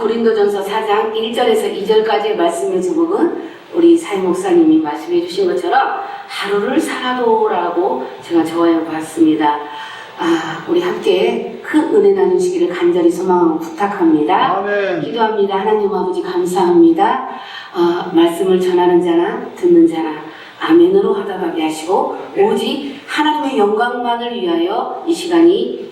고린도전서 4장 1절에서 2절까지의 말씀의 제목은 우리 사임 목사님이 말씀해 주신 것처럼 하루를 살아도라고 제가 적어 봤습니다. 우리 함께 큰 은혜 나누시기를 간절히 소망하고 부탁합니다. 아멘. 기도합니다. 하나님 아버지 감사합니다. 말씀을 전하는 자나 듣는 자나 아멘으로 하답하게 하시고 오직 하나님의 영광만을 위하여 이 시간이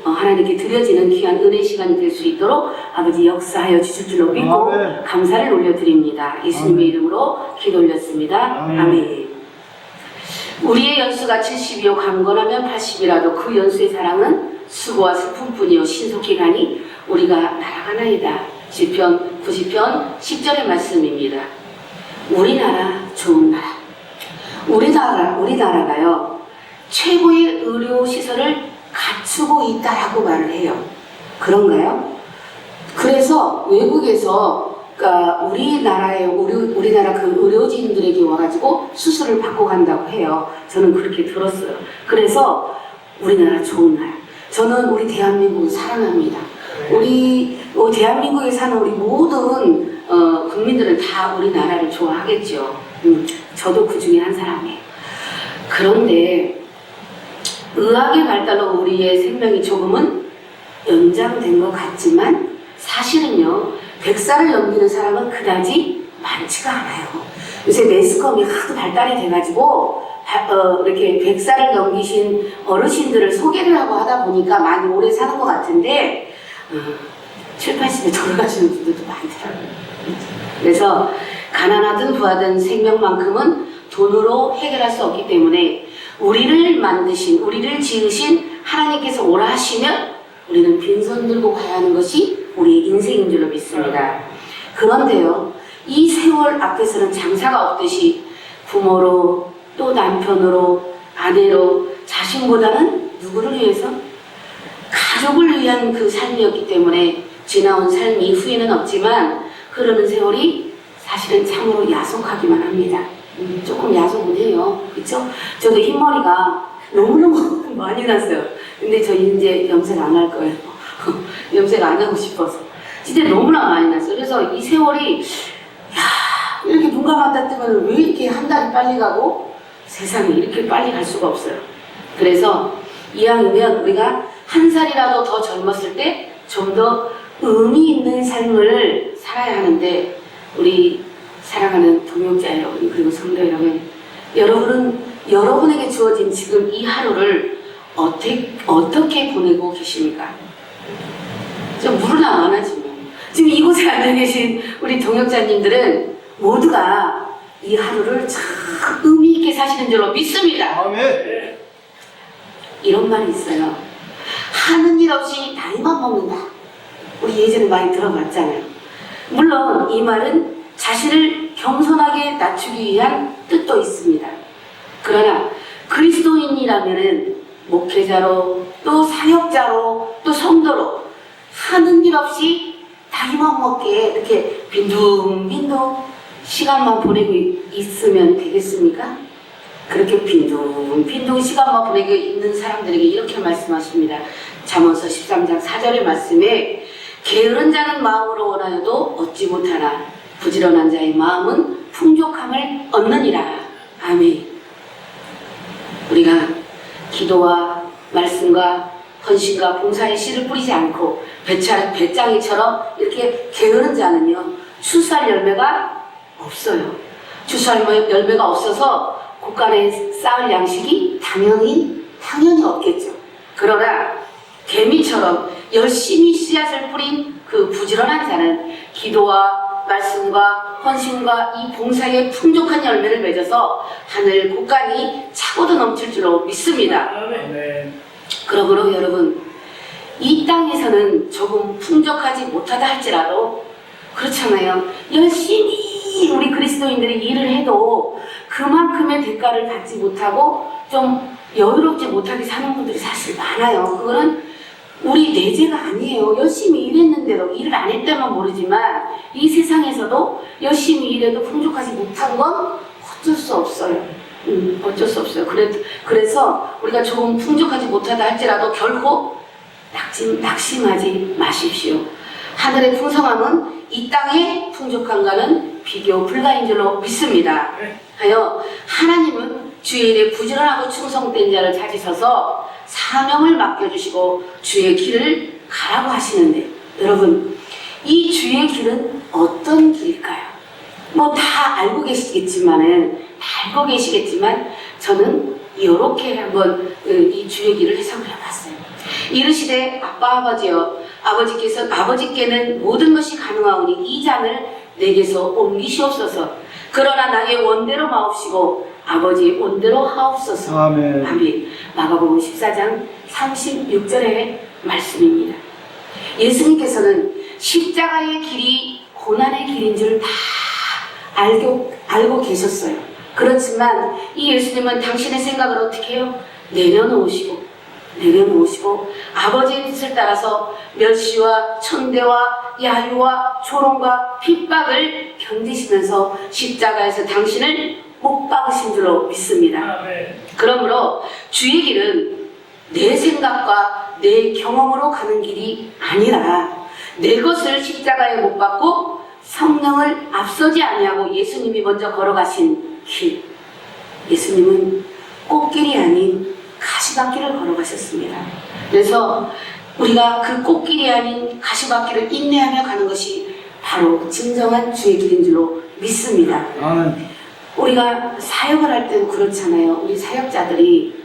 하나님께 드려지는 귀한 은혜 시간이 될 수 있도록 아버지 역사하여 주실 줄로 믿고 아멘. 감사를 올려드립니다. 예수님의 이름으로 기도 올렸습니다. 아멘. 우리의 연수가 70이요 강건하면 80이라도 그 연수의 사랑은 수고와 슬픔뿐이요 신속히 가니 우리가 날아가나이다. 시편 90편 10절의 말씀입니다. 우리나라 좋은 나라. 우리나라가요 최고의 의료시설을 갖추고 있다라고 말을 해요. 그런가요? 그래서 외국에서 우리나라 그 의료진들에게 와가지고 수술을 받고 간다고 해요. 저는 그렇게 들었어요. 그래서 우리나라 좋은 나라. 저는 우리 대한민국을 사랑합니다. 우리 대한민국에 사는 우리 모든 국민들은 다 우리나라를 좋아하겠죠. 저도 그 중에 한 사람이에요. 그런데 의학의 발달로 우리의 생명이 조금은 연장된 것 같지만 사실은요 100살을 넘기는 사람은 그다지 많지가 않아요. 요새 매스컴이 하도 발달이 돼가지고 이렇게 100살을 넘기신 어르신들을 소개를 하고 하다 보니까 많이 오래 사는 것 같은데 7, 80에 돌아가시는 분들도 많더라고요. 그래서 가난하든 부하든 생명만큼은 돈으로 해결할 수 없기 때문에 우리를 만드신, 우리를 지으신 하나님께서 오라 하시면 우리는 빈손 들고 가야 하는 것이 우리의 인생인 줄로 믿습니다. 그런데요, 이 세월 앞에서는 장사가 없듯이 부모로, 또 남편으로, 아내로, 자신보다는 누구를 위해서? 가족을 위한 그 삶이었기 때문에 지나온 삶 이후에는 없지만 흐르는 세월이 사실은 참으로 야속하기만 합니다. 조금 야속은 해요. 그쵸? 저도 흰머리가 너무너무 많이 났어요. 근데 저 이제 염색 안 할 거예요. 염색 안 하고 싶어서. 진짜 너무나 많이 났어요. 그래서 이 세월이, 이렇게 눈 감았다 뜨면 왜 이렇게 한 달이 빨리 가고 세상에 이렇게 빨리 갈 수가 없어요. 그래서 이왕이면 우리가 한 살이라도 더 젊었을 때 좀 더 의미 있는 삶을 살아야 하는데 우리 사랑하는 동역자 여러분 그리고 성도 여러분 여러분에게 주어진 지금 이 하루를 어떻게 보내고 계십니까? 좀 물으나 안 하지 뭐. 지금 이곳에 앉아 계신 우리 동역자님들은 모두가 이 하루를 참 의미 있게 사시는 줄로 믿습니다. 아멘. 이런 말이 있어요. 하는 일 없이 나이만 먹는다. 우리 예전에 많이 들어봤잖아요. 물론 이 말은 자신을 겸손하게 낮추기 위한 뜻도 있습니다. 그러나 그리스도인이라면은 목회자로 또 사역자로 또 성도로 하는 일 없이 나이만 먹게 이렇게 빈둥빈둥 시간만 보내고 있으면 되겠습니까? 그렇게 빈둥빈둥 시간만 보내고 있는 사람들에게 이렇게 말씀하십니다. 잠언서 13장 4절의 말씀에 게으른 자는 마음으로 원하여도 얻지 못하나 부지런한 자의 마음은 풍족함을 얻느니라. 아멘. 우리가 기도와 말씀과 헌신과 봉사의 씨를 뿌리지 않고 배짱이처럼 이렇게 게으른 자는요 추수할 열매가 없어요. 추수할 열매가 없어서 곳간에 쌓을 양식이 당연히 없겠죠. 그러나 개미처럼 열심히 씨앗을 뿌린 그 부지런한 자는 기도와 말씀과 헌신과 이 봉사의 풍족한 열매를 맺어서 하늘 곳간이 차고도 넘칠 줄로 믿습니다. 그러므로 여러분 이 땅에서는 조금 풍족하지 못하다 할지라도 그렇잖아요. 열심히 우리 그리스도인들이 일을 해도 그만큼의 대가를 받지 못하고 좀 여유롭지 못하게 사는 분들이 사실 많아요. 그거는 우리 내재가 아니에요. 열심히 일했는데도 일을 안 했다면 모르지만 이 세상에서도 열심히 일해도 풍족하지 못한 건 어쩔 수 없어요. 어쩔 수 없어요. 그래서 우리가 조금 풍족하지 못하다 할지라도 결코 낙심하지 마십시오. 하늘의 풍성함은 이 땅의 풍족함과는 비교 불가인 줄로 믿습니다. 하여 하나님은 주의 일에 부지런하고 충성된 자를 찾으셔서 사명을 맡겨주시고 주의 길을 가라고 하시는데, 여러분, 이 주의 길은 어떤 길일까요? 뭐 다 알고 계시겠지만 저는 이렇게 한번 이 주의 길을 해석을 해봤어요. 이르시되 아빠 아버지여, 아버지께는 모든 것이 가능하오니 이 잔을 내게서 옮기시옵소서. 그러나 나의 원대로 마옵시고 아버지의 원대로 하옵소서. 아멘. 아멘. 마가복음 14장 36절의 말씀입니다. 예수님께서는 십자가의 길이 고난의 길인 줄 다 알고 계셨어요. 그렇지만 이 예수님은 당신의 생각을 어떻게 해요? 내려놓으시고 아버지의 뜻을 따라서 멸시와 천대와 야유와 조롱과 핍박을 견디시면서 십자가에서 당신을 못 박으신 줄로 믿습니다. 그러므로 주의 길은 내 생각과 내 경험으로 가는 길이 아니라 내 것을 십자가에 못 박고 성령을 앞서지 아니하고 예수님이 먼저 걸어가신 길. 예수님은 꽃길이 아닌 가시밭길을 걸어가셨습니다. 그래서 우리가 그 꽃길이 아닌 가시밭길을 인내하며 가는 것이 바로 진정한 주의 길인 줄로 믿습니다. 우리가 사역을 할 때도 그렇잖아요. 우리 사역자들이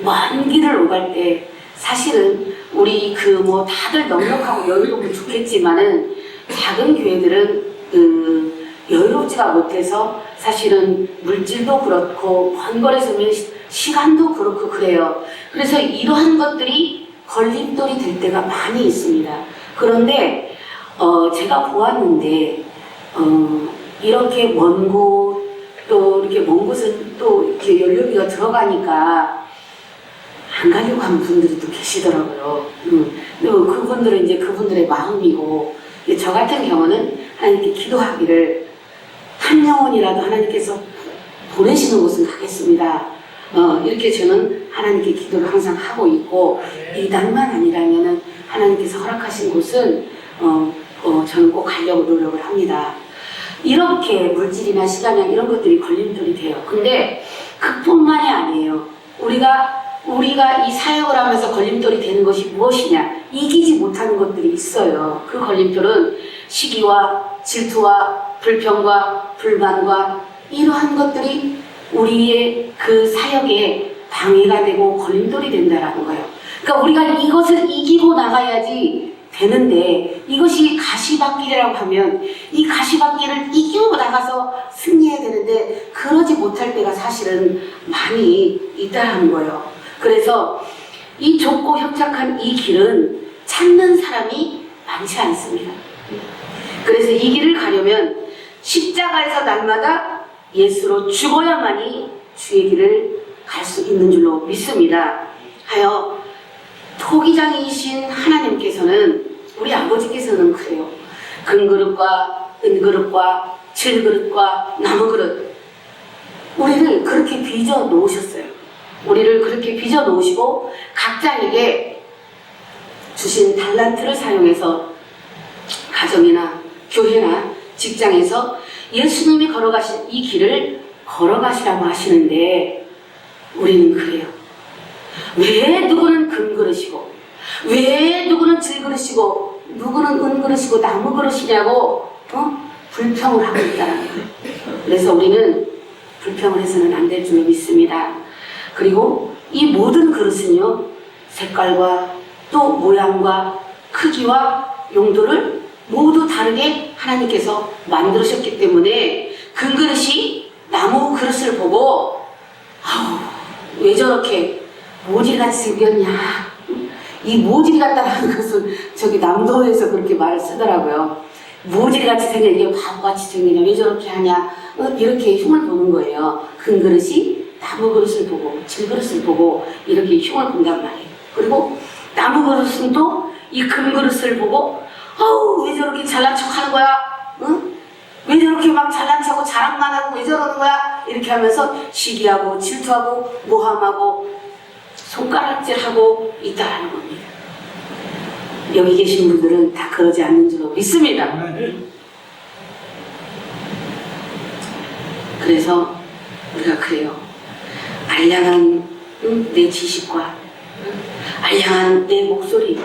먼 길을 오갈 때 사실은 우리 다들 넉넉하고 여유롭고 좋겠지만은 작은 교회들은 여유롭지가 못해서 사실은 물질도 그렇고 먼 거리 서면 시간도 그렇고 그래요. 그래서 이러한 것들이 걸림돌이 될 때가 많이 있습니다. 그런데 제가 보았는데 이렇게 먼 곳, 또 이렇게 먼 곳은 또 이렇게 연료비가 들어가니까 안 가려고 하는 분들이 또 계시더라고요. 그분들은 이제 그분들의 마음이고, 저 같은 경우는 하나님께 기도하기를 한 영혼이라도 하나님께서 보내시는 곳은 가겠습니다. 이렇게 저는 하나님께 기도를 항상 하고 있고, 이당만 아니라면은 하나님께서 허락하신 곳은 저는 꼭 가려고 노력을 합니다. 이렇게 물질이나 시간이나 이런 것들이 걸림돌이 돼요. 근데 그뿐만이 아니에요. 우리가 이 사역을 하면서 걸림돌이 되는 것이 무엇이냐? 이기지 못하는 것들이 있어요. 그 걸림돌은 시기와 질투와 불평과 불만과 이러한 것들이 우리의 그 사역에 방해가 되고 걸림돌이 된다라는 거예요. 그러니까 우리가 이것을 이기고 나가야지 되는데, 이것이 가시밭길이라고 하면 이 가시밭길을 이기고 나가서 승리해야 되는데 그러지 못할 때가 사실은 많이 있다라는 거예요. 그래서 이 좁고 협착한 이 길은 찾는 사람이 많지 않습니다. 그래서 이 길을 가려면 십자가에서 날마다 예수로 죽어야만이 주의 길을 갈 수 있는 줄로 믿습니다. 하여 토기장이신 하나님께서는, 우리 아버지께서는 그래요. 금그릇과 은그릇과 질그릇과 나무그릇, 우리를 그렇게 빚어 놓으셨어요. 우리를 그렇게 빚어 놓으시고 각자에게 주신 달란트를 사용해서 가정이나 교회나 직장에서 예수님이 걸어가신 이 길을 걸어가시라고 하시는데, 우리는 그래요. 왜 누구는 금그릇이고, 왜 누구는 질그릇이고, 누구는 은그릇이고 나무그릇이냐고 불평을 하고 있다는 거예요. 그래서 우리는 불평을 해서는 안 될 줄로 믿습니다. 그리고 이 모든 그릇은요, 색깔과 또 모양과 크기와 용도를 모두 다르게 하나님께서 만드셨기 때문에 금그릇이 나무 그릇을 보고 왜 저렇게 모질같이 생겼냐, 이 모질 같다라는 것은 저기 남도에서 그렇게 말을 쓰더라고요. 모질같이 생겨, 이게 바보같이 생기냐, 왜 저렇게 하냐, 이렇게 흉을 보는 거예요. 금그릇이 나무 그릇을 보고 질그릇을 보고 이렇게 흉을 본단 말이에요. 그리고 나무 그릇은 또 이 금그릇을 보고 왜 저렇게 잘난 척 하는 거야? 응? 왜 저렇게 막 잘난 척하고 자랑만 하고 왜 저러는 거야? 이렇게 하면서 시기하고 질투하고 모함하고 손가락질하고 있다라는 겁니다. 여기 계신 분들은 다 그러지 않는 줄로 믿습니다. 그래서 우리가 그래요. 알량한 내 지식과 알량한 내 목소리,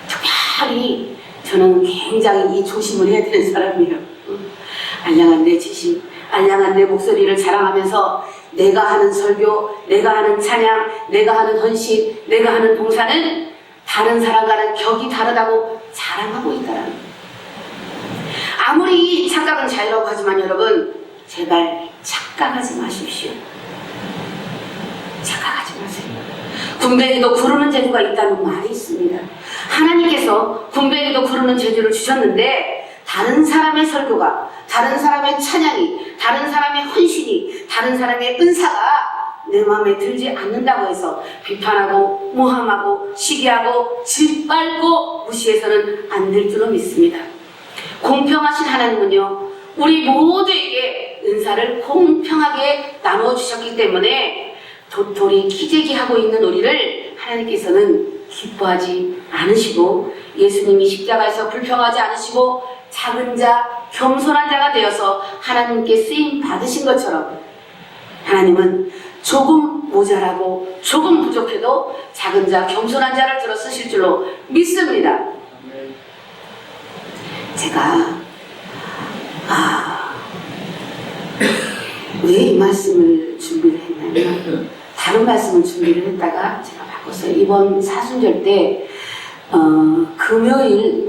특별히 저는 굉장히 이 조심을 해야 되는 사람이에요. 알량한 내 지식, 알량한 내 목소리를 자랑하면서 내가 하는 설교, 내가 하는 찬양, 내가 하는 헌신, 내가 하는 봉사는 다른 사람과는 격이 다르다고 자랑하고 있다라는 거예요. 아무리 착각은 자유라고 하지만 여러분, 제발 착각하지 마십시오. 착각하지 마세요. 군뱅이도 구르는 재주가 있다는 말이 있습니다. 하나님께서 군뱅이도 구르는 재주를 주셨는데 다른 사람의 설교가, 다른 사람의 찬양이, 다른 사람의 헌신이, 다른 사람의 은사가 내 마음에 들지 않는다고 해서 비판하고 모함하고 시기하고 짓밟고 무시해서는 안 될 줄로 믿습니다. 공평하신 하나님은요, 우리 모두에게 은사를 공평하게 나누어 주셨기 때문에 도토리 키재기하고 있는 우리를 하나님께서는 기뻐하지 않으시고, 예수님이 십자가에서 불평하지 않으시고 작은 자, 겸손한 자가 되어서 하나님께 쓰임 받으신 것처럼 하나님은 조금 모자라고 조금 부족해도 작은 자, 겸손한 자를 들어 쓰실 줄로 믿습니다. 제가 왜 이 말씀을 준비를 했냐면, 다른 말씀을 준비를 했다가 제가 바꿨어요. 이번 사순절 때 금요일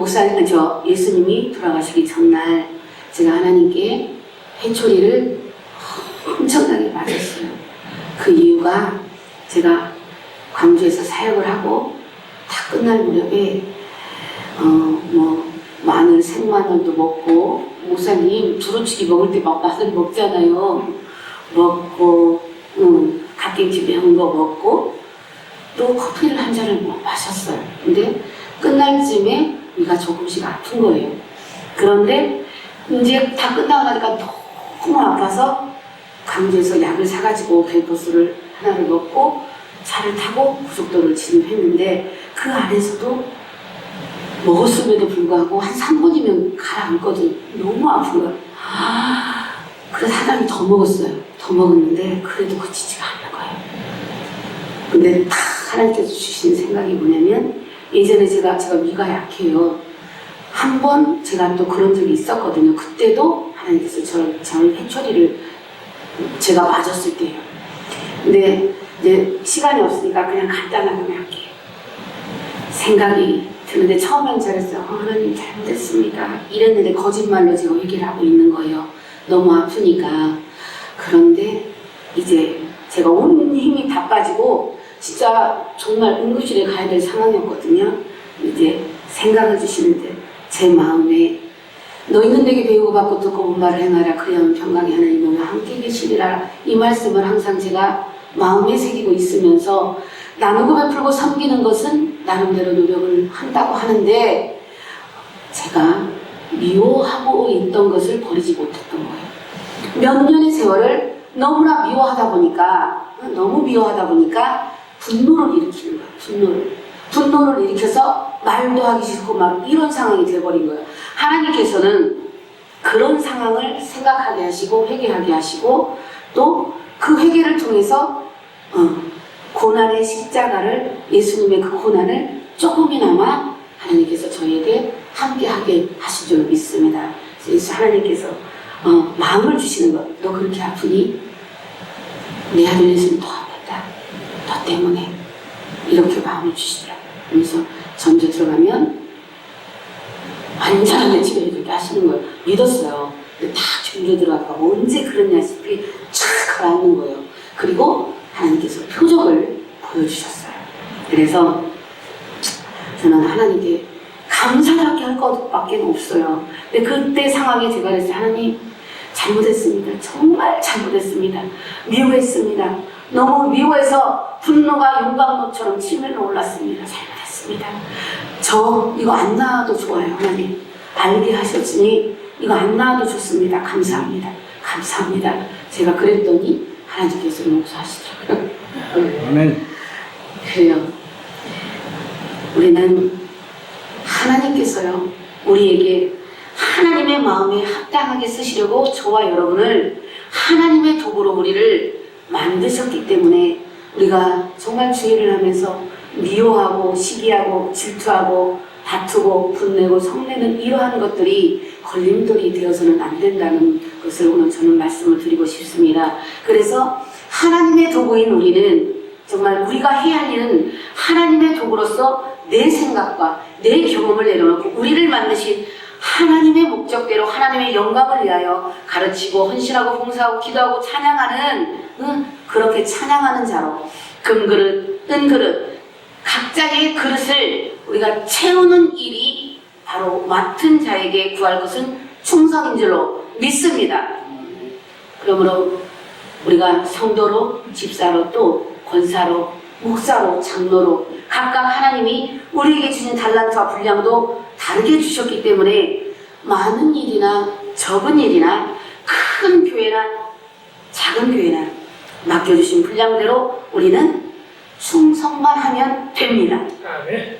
예수님이 돌아가시기 전날 제가 하나님께 회초리를 엄청나게 맞았어요. 그 이유가 제가 광주에서 사역을 하고 다 끝날 무렵에 마늘, 생마늘도 먹고, 목사님 두루치기 먹을 때 막 마늘 먹잖아요. 먹고 갓김치 매운 거 먹고 또 커피를 한 잔을 마셨어요. 근데 끝날 쯤에 위가 조금씩 아픈 거예요. 그런데 이제 다 끝나고 나니까 너무 아파서 광주에서 약을 사가지고 벨포스를 하나를 먹고 차를 타고 고속도로를 진입했는데, 그 안에서도 먹었음에도 불구하고 한 3분이면 가라앉거든. 너무 아픈 거야. 그래서 하나를 더 먹었어요. 더 먹었는데 그래도 그치지가 않는 거예요. 근데 딱 하나님께서 주신 생각이 뭐냐면, 예전에 제가 위가 약해요. 한 번 제가 또 그런 적이 있었거든요. 그때도 하나님께서 저를 회초리를 제가 맞았을 때예요. 근데 이제 시간이 없으니까 그냥 간단하게 할게요. 생각이 드는데 처음엔 잘했어요. 하나님 잘못했습니다. 이랬는데 거짓말로 제가 회개를 하고 있는 거예요. 너무 아프니까. 그런데 이제 제가 온 힘이 다 빠지고 진짜 정말 응급실에 가야 될 상황이었거든요. 이제 생각을 주시는데 제 마음에 너희는 내게 배우고 받고 듣고 본 말을 행하라. 그리하면 평강의 하나님 너와 함께 계시리라. 이 말씀을 항상 제가 마음에 새기고 있으면서 나누고 베풀고 섬기는 것은 나름대로 노력을 한다고 하는데, 제가 미워하고 있던 것을 버리지 못했던 거예요. 몇 년의 세월을 너무나 미워하다 보니까, 너무 미워하다 보니까 분노를 일으키는 거예요. 분노를 일으켜서 말도 하기 싫고 막 이런 상황이 돼버린 거예요. 하나님께서는 그런 상황을 생각하게 하시고 회개하게 하시고, 또 그 회개를 통해서 고난의 십자가를, 예수님의 그 고난을 조금이나마 하나님께서 저에게 함께하게 하신 줄 믿습니다. 그래서 하나님께서 마음을 주시는 것. 너 그렇게 아프니? 내 아들 예수는 더 아팠다. 너 때문에. 이렇게 마음을 주시더라고요. 그래서 전주 들어가면 완전하게 집에 이렇게 하시는 걸 믿었어요. 근데 다 준비해 들어가고 언제 그러냐 싶이 촥 가라앉는 거예요. 그리고 하나님께서 표적을 보여주셨어요. 그래서 저는 하나님께 감사밖에 할 것밖에 없어요. 근데 그때 상황에 제가 그랬어요. 하나님, 잘못했습니다. 정말 잘못했습니다. 미워했습니다. 너무 미워해서 분노가 용광로처럼 치밀어 올랐습니다. 잘못했습니다. 저 이거 안 나와도 좋아요. 하나님, 알게 하셨으니 이거 안 나와도 좋습니다. 감사합니다. 감사합니다. 제가 그랬더니 하나님께서 용서하시더라고요. 아멘. 그래요. 우리는 하나님께서요, 우리에게 하나님의 마음에 합당하게 쓰시려고 저와 여러분을 하나님의 도구로 우리를 만드셨기 때문에 우리가 정말 주의를 하면서 미워하고 시기하고 질투하고 다투고 분내고 성내는 이러한 것들이 걸림돌이 되어서는 안 된다는 것을 오늘 저는 말씀을 드리고 싶습니다. 그래서 하나님의 도구인 우리는 정말 우리가 해야 할 일은 하나님의 도구로서 내 생각과 내 경험을 내려놓고 우리를 만드신 하나님의 목적대로 하나님의 영광을 위하여 가르치고 헌신하고 봉사하고 기도하고 찬양하는 그렇게 찬양하는 자로 금그릇, 은그릇 각자의 그릇을 우리가 채우는 일이 바로 맡은 자에게 구할 것은 충성인 줄로 믿습니다. 그러므로 우리가 성도로, 집사로, 또 권사로, 목사로, 장로로 각각 하나님이 우리에게 주신 달란트와 분량도 다르게 주셨기 때문에 많은 일이나 적은 일이나 큰 교회나 작은 교회나 맡겨주신 분량대로 우리는 충성만 하면 됩니다.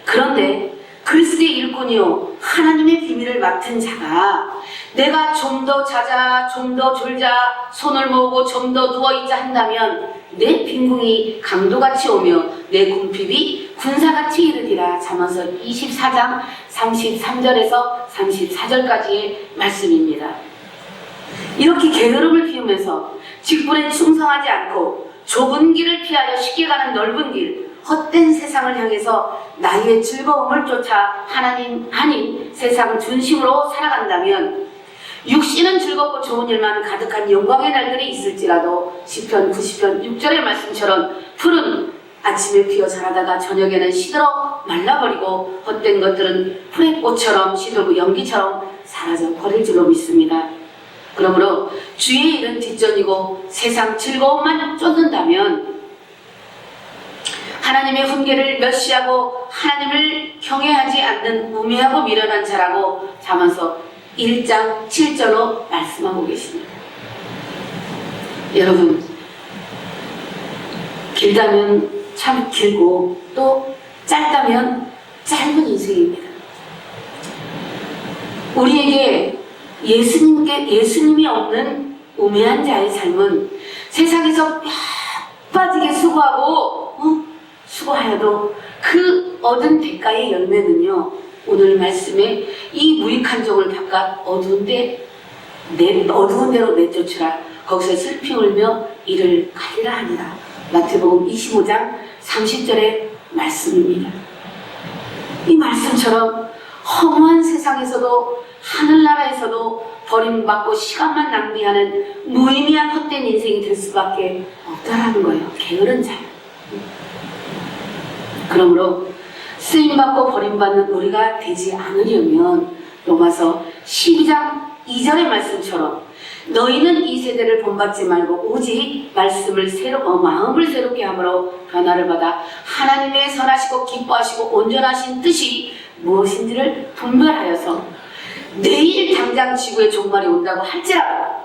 그런데 그리스도의 일꾼이요 하나님의 비밀을 맡은 자가 내가 좀 더 자자, 좀 더 졸자, 손을 모으고 좀 더 누워있자 한다면 내 빈궁이 강도같이 오며 내 궁핍이 군사같이 이르리라. 잠언서 24장 33절에서 34절까지의 말씀입니다. 이렇게 게으름을 피우면서 직분에 충성하지 않고 좁은 길을 피하려 쉽게 가는 넓은 길, 헛된 세상을 향해서 나의 즐거움을 쫓아 하나님 아닌 세상 중심으로 살아간다면 육신은 즐겁고 좋은 일만 가득한 영광의 날들이 있을지라도 시편 90편 6절의 말씀처럼 풀은 아침에 피어 자라다가 저녁에는 시들어 말라버리고 헛된 것들은 풀의 꽃처럼 시들고 연기처럼 사라져 버릴 줄로 믿습니다. 그러므로 주의 일은 뒷전이고 세상 즐거움만 쫓는다면 하나님의 훈계를 멸시하고 하나님을 경외하지 않는 우매하고 미련한 자라고 잠언서 1장 7절로 말씀하고 계십니다. 여러분, 길다면 참 길고 또 짧다면 짧은 인생입니다. 우리에게 예수님이 없는 우매한 자의 삶은 세상에서 빠지게 수고하여도 그 얻은 대가의 열매는요, 오늘 말씀에 이 무익한 종을 바깥 어두운 데로 내쫓으라. 거기서 슬피 울며 이를 가리라 하니라. 마태복음 25장 30절의 말씀입니다. 이 말씀처럼 허무한 세상에서도 하늘나라에서도 버림받고 시간만 낭비하는 무의미한 헛된 인생이 될 수밖에 없다라는 거예요. 게으른 자. 그러므로 쓰임받고 버림받는 우리가 되지 않으려면 로마서 12장 2절의 말씀처럼 너희는 이 세대를 본받지 말고 오직 말씀을 마음을 새롭게 함으로 변화를 받아 하나님의 선하시고 기뻐하시고 온전하신 뜻이 무엇인지를 분별하여서 내일 당장 지구의 종말이 온다고 할지라도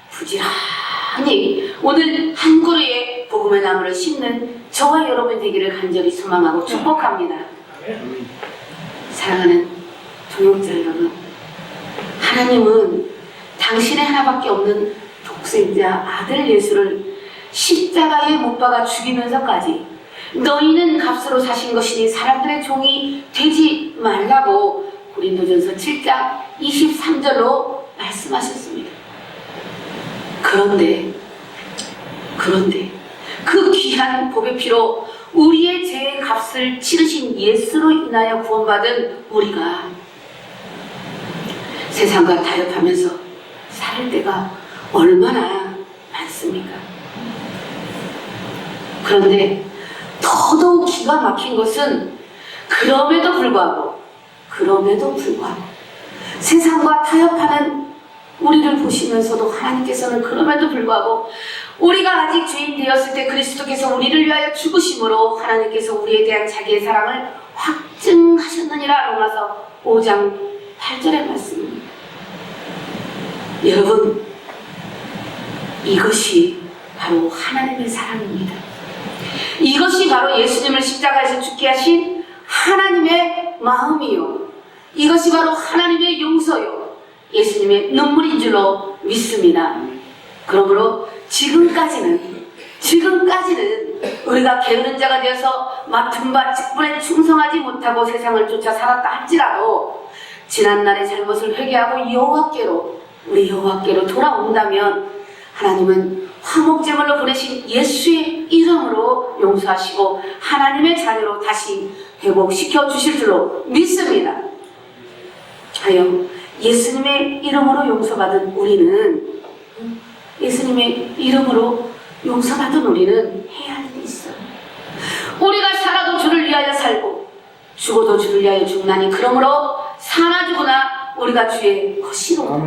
부지런히 오늘 한 그루의 복음의 나무를 심는 저와 여러분 되기를 간절히 소망하고 축복합니다. 사랑하는 동역자 여러분, 하나님은 당신의 하나밖에 없는 독생자 아들 예수를 십자가에 못 박아 죽이면서까지 너희는 값으로 사신 것이니 사람들의 종이 되지 말라고 고린도전서 7장 23절로 말씀하셨습니다. 그런데 그 귀한 복의 피로 우리의 죄의 값을 치르신 예수로 인하여 구원받은 우리가 세상과 타협하면서 살 때가 얼마나 많습니까? 그런데 더더욱 기가 막힌 것은 그럼에도 불구하고 세상과 타협하는 우리를 보시면서도 하나님께서는 그럼에도 불구하고 우리가 아직 죄인 되었을 때 그리스도께서 우리를 위하여 죽으심으로 하나님께서 우리에 대한 자기의 사랑을 확증하셨느니라. 로마서 5장 8절의 말씀입니다. 여러분, 이것이 바로 하나님의 사랑입니다. 이것이 바로 예수님을 십자가에서 죽게 하신 하나님의 마음이요. 이것이 바로 하나님의 용서요. 예수님의 눈물인 줄로 믿습니다. 그러므로 지금까지는 우리가 게으른 자가 되어서 맡은 바 직분에 충성하지 못하고 세상을 쫓아 살았다 할지라도 지난날의 잘못을 회개하고 우리 여호와께로 돌아온다면 하나님은 화목제물로 보내신 예수의 이름으로 용서하시고 하나님의 자녀로 다시 회복시켜 주실 줄로 믿습니다. 하여 예수님의 이름으로 용서받은 우리는 해야 할 일이 있어요. 우리가 살아도 주를 위하여 살고 죽어도 주를 위하여 죽나니 그러므로 사나 죽으나 우리가 주의 것이로다.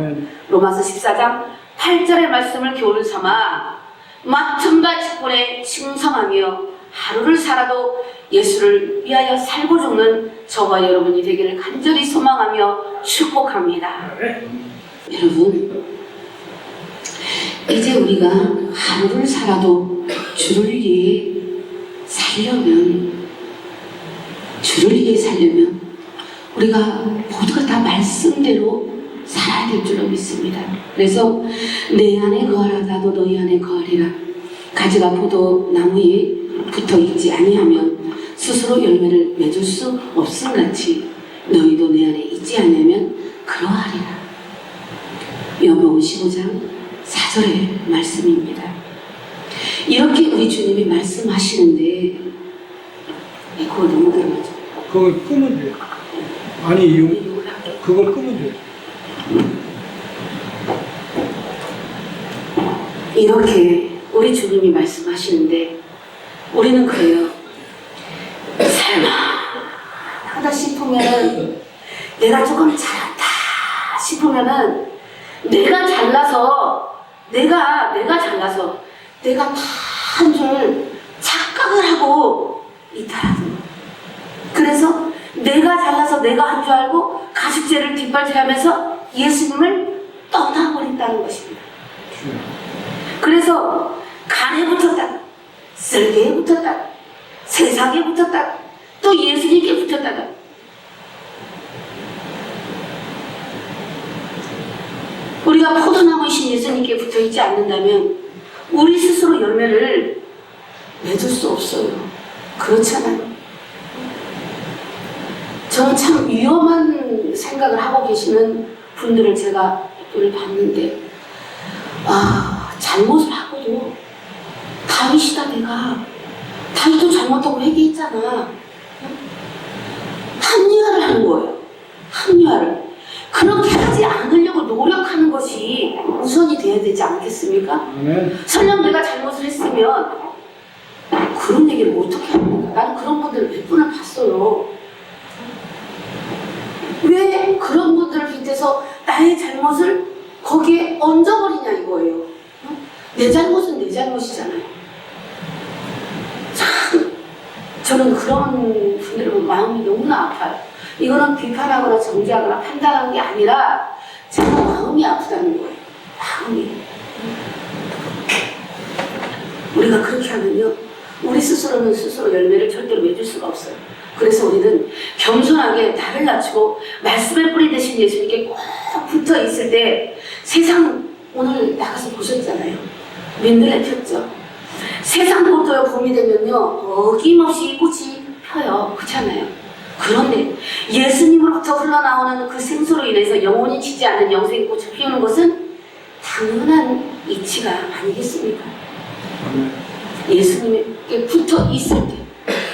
로마서 14장 8절의 말씀을 교훈 삼아 맡은 바 직분에 충성하며 하루를 살아도 예수를 위하여 살고 죽는 저와 여러분이 되기를 간절히 소망하며 축복합니다. 여러분, 이제 우리가 하루를 살아도 주를 위해 살려면 우리가 모두가 다 말씀대로 살아야 될 줄로 믿습니다. 그래서 내 안에 거하라 나도 너희 안에 거하리라. 가지가 포도나무에 붙어있지 아니하면 스스로 열매를 맺을 수 없음같이 너희도 내 안에 있지 않으면 그러하리라. 요한복음 15장 4절의 말씀입니다. 이렇게 우리 주님이 말씀하시는데 그거 너무 들어가죠. 그걸 끄면 돼요. 그걸 끄면 돼요. 이렇게 우리 주님이 말씀하시는데 우리는 그래요. 살만하다 싶으면은 내가 조금 잘한다 싶으면은 내가 잘나서 내가 다 한 줄 착각을 하고 있더라고. 그래서 내가 잘나서 내가 한 줄 알고 가축제를 뒷발질하면서 예수님을 떠나버린다는 것입니다. 그래서 간에 붙었다, 쓸개에 붙었다, 세상에 붙었다, 또 예수님께 붙었다가 우리가 포도나무이신 예수님께 붙어있지 않는다면 우리 스스로 열매를 맺을 수 없어요. 그렇잖아요. 저는 참 위험한 생각을 하고 계시는 분들을 제가 오늘 봤는데 잘못을 하고도 다윗이다 내가 다윗도 잘못하고 회개했잖아. 합리화를 하는 거예요. 합리화를. 그렇게 하지 않으려고 노력하는 것이 우선이 돼야 되지 않겠습니까? 설령 내가 잘못을 했으면 그런 얘기를 어떻게 합니까? 나는 그런 분들을 몇 분을 봤어요. 왜 그런 분들을 빗대서 나의 잘못을 거기에 얹어버리냐 이거예요. 내 잘못은 내 잘못이잖아요. 참 저는 그런 분들을 보면 마음이 너무나 아파요. 이거는 비판하거나 정죄하거나 판단하는 게 아니라 제가 마음이 아프다는 거예요. 마음이. 우리가 그렇게 하면요 우리 스스로는 스스로 열매를 절대로 맺을 수가 없어요. 그래서 우리는 겸손하게 나를 낮추고 말씀의 뿌리 되신 예수님께 꼭 붙어 있을 때 세상 오늘 나가서 보셨잖아요. 민들레 폈죠. 세상 꽃도요 봄이 되면요 어김없이 꽃이 펴요. 그렇잖아요. 그런데 예수님으로부터 흘러나오는 그 생수로 인해서 영원히 지지 않는 영생의 꽃을 피우는 것은 당연한 이치가 아니겠습니까? 예수님께 붙어 있을 때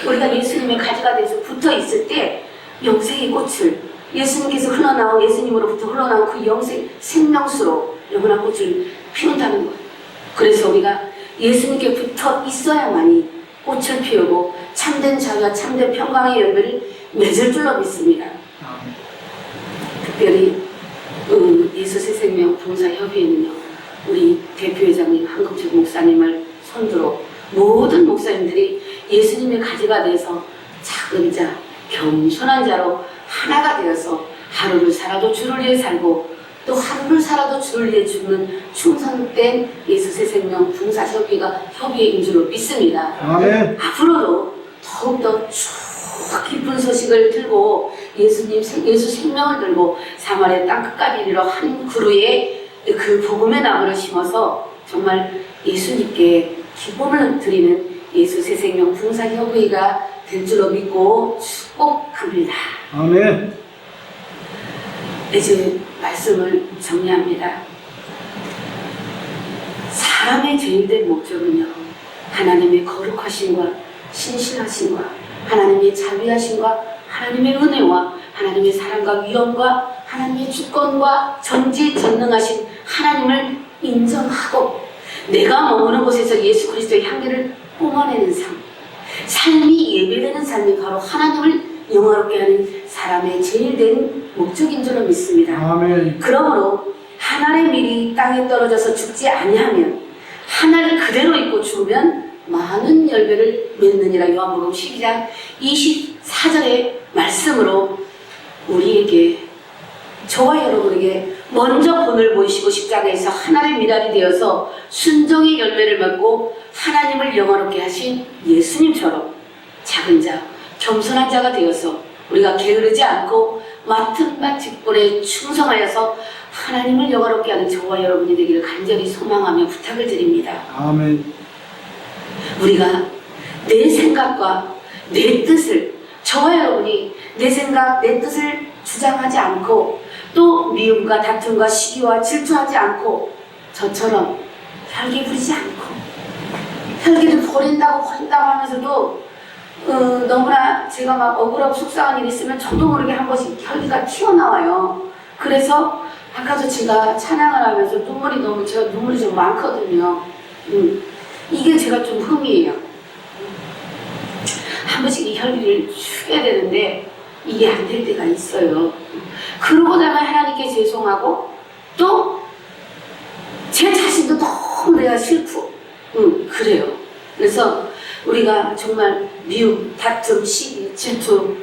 우리가 예수님의 가지가 돼서 붙어 있을 때 영생의 꽃을 예수님께서 흘러나온 예수님으로부터 흘러나온 그 영생 생명수로 영원한 꽃을 피운다는 거예요. 그래서 우리가 예수님께 붙어 있어야만이 꽃을 피우고 참된 자유와 참된 평강의 열매를 맺을 줄로 믿습니다. 특별히 예수새생명 봉사협의회는요 우리 대표회장님 한국철 목사님을 선두로 모든 목사님들이 예수님의 가지가 돼서 작은 자, 겸손한 자로 하나가 되어서 하루를 살아도 주를 위해 살고 또 하루를 살아도 주를 위해 죽는 충성된 예수의 생명 봉사협의인 줄로 믿습니다. 아멘. 앞으로도 더욱더 쭉 깊은 소식을 들고 예수 생명을 들고 사마리아 땅 끝까지 이르러 한 그루에 그 복음의 나무를 심어서 정말 예수님께 기쁨을 드리는 예수 새 생명 봉사협의가 될 줄로 믿고 축복합니다. 아멘. 이제 말씀을 정리합니다. 사람의 죄인된 목적은요, 하나님의 거룩하심과 신실하심과 하나님의 자비하심과 하나님의 은혜와 하나님의 사랑과 위엄과 하나님의 주권과 전지전능하신 하나님을 인정하고 내가 머무는 곳에서 예수 그리스도의 향기를 뿜어내는 삶이 예배되는 삶이 바로 하나님을 영화롭게 하는 사람의 제일 된 목적인 줄로 믿습니다. 아멘. 그러므로 하늘의 밀이 땅에 떨어져서 죽지 아니하면 하늘 그대로 있고 죽으면 많은 열매를 맺느니라. 요한복음 12장 24절의 말씀으로 우리에게, 저와 여러분에게 먼저 본을 보이시고 십자가에서 하나의 미랄이 되어서 순종의 열매를 맺고 하나님을 영화롭게 하신 예수님처럼 작은 자, 겸손한 자가 되어서 우리가 게으르지 않고 맡은 바 직분에 충성하여서 하나님을 영화롭게 하는 저와 여러분이 되기를 간절히 소망하며 부탁을 드립니다. 아멘. 우리가 내 생각과 내 뜻을, 저와 여러분이 내 생각, 내 뜻을 주장하지 않고 또 미움과 다툼과 시기와 질투하지 않고 저처럼 혈기 부리지 않고 혈기를 버린다고 하면서도 너무나 제가 막 억울하고 속상한 일이 있으면 저도 모르게 한 번씩 혈기가 튀어나와요. 그래서 아까도 제가 찬양을 하면서 제가 눈물이 좀 많거든요. 이게 제가 좀 흠이에요. 한 번씩 이 혈기를 죽여야 되는데 이게 안 될 때가 있어요. 그러고 나면 하나님께 죄송하고 또 제 자신도 너무 내가 싫고 그래요. 그래서 우리가 정말 미움, 다툼, 시기, 질투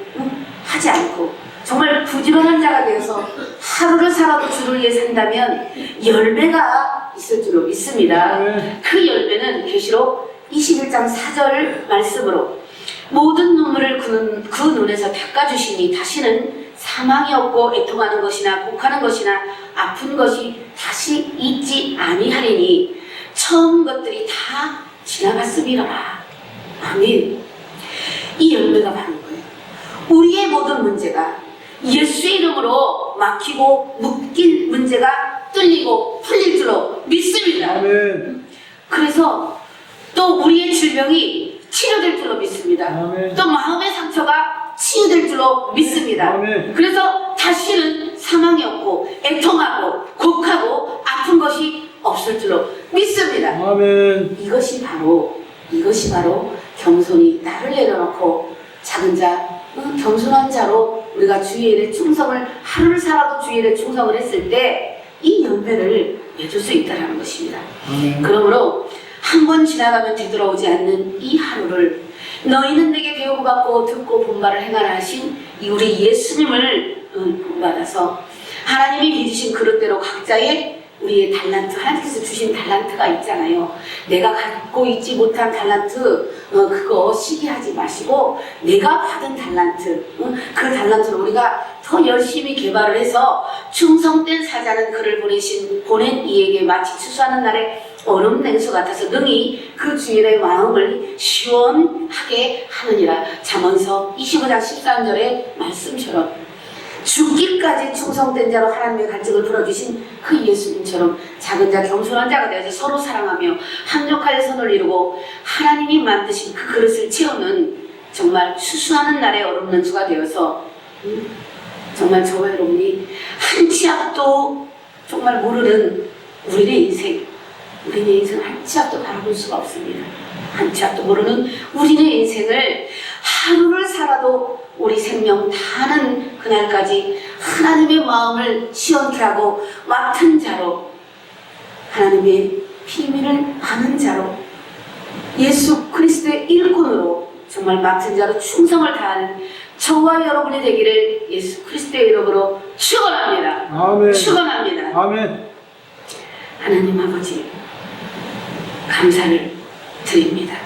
하지 않고 정말 부지런한 자가 되어서 하루를 살아도 주를 위해 산다면 열매가 있을 줄로 믿습니다. 그 열매는 계시록 21장 4절 말씀으로 모든 눈물을 그 눈에서 닦아주시니 다시는 사망이 없고 애통하는 것이나 곡하는 것이나 아픈 것이 다시 있지 아니하리니 처음 것들이 다 지나갔음이로라. 아멘. 이 열매가 바로 거예요. 우리의 모든 문제가 예수의 이름으로 막히고 묶인 문제가 뚫리고 풀릴 줄로 믿습니다. 아멘. 그래서 또 우리의 질병이 치료될 줄로 믿습니다. 아멘. 또 마음의 상처가 치유될 줄로 믿습니다. 아멘. 그래서 다시는 사망이 없고 애통하고 곡하고 아픈 것이 없을 줄로 믿습니다. 아멘. 이것이 바로 겸손히 나를 내려놓고 작은 자, 겸손한 자로 우리가 주의 일에 충성을, 하루를 살아도 주의 일에 충성을 했을 때 이 열매를 맺을 수 있다는 것입니다. 그러므로 한 번 지나가면 되돌아오지 않는 이 하루를 너희는 내게 배우고 받고 듣고 본바를 행하라 하신 이 우리 예수님을 본받아서 하나님이 빚으신 그릇대로 각자의 우리의 달란트, 하나님께서 주신 달란트가 있잖아요. 내가 갖고 있지 못한 달란트, 그거 시기하지 마시고 내가 받은 달란트, 그 달란트를 우리가 더 열심히 개발을 해서 충성된 사자는 그를 보낸 이에게 마치 추수하는 날에 얼음 냉수 같아서 능히 그 주인의 마음을 시원하게 하느니라. 잠언서 25장 13절의 말씀처럼 죽기까지 충성된 자로 하나님의 간증을 풀어주신 그 예수님처럼 작은 자, 겸손한 자가 되어서 서로 사랑하며 합력하여 선을 이루고 하나님이 만드신 그 그릇을 채우는 정말 추수하는 날의 얼음 냉수가 되어서 정말 저와 여러분이 한 치 앞도 정말 모르는 우리의 인생, 우리의 인생을 한 치 앞도 바라볼 수가 없습니다. 한 치 앞도 모르는 우리의 인생을 하루를 살아도 우리 생명 다하는 그날까지 하나님의 마음을 시원케 하고 맡은 자로, 하나님의 비밀을 아는 자로, 예수 그리스도의 일꾼으로 정말 맡은 자로 충성을 다하는 저와 여러분이 되기를 예수 그리스도의 이름으로 축원합니다. 아멘. 축원합니다. 아멘. 하나님 아버지 감사를 드립니다.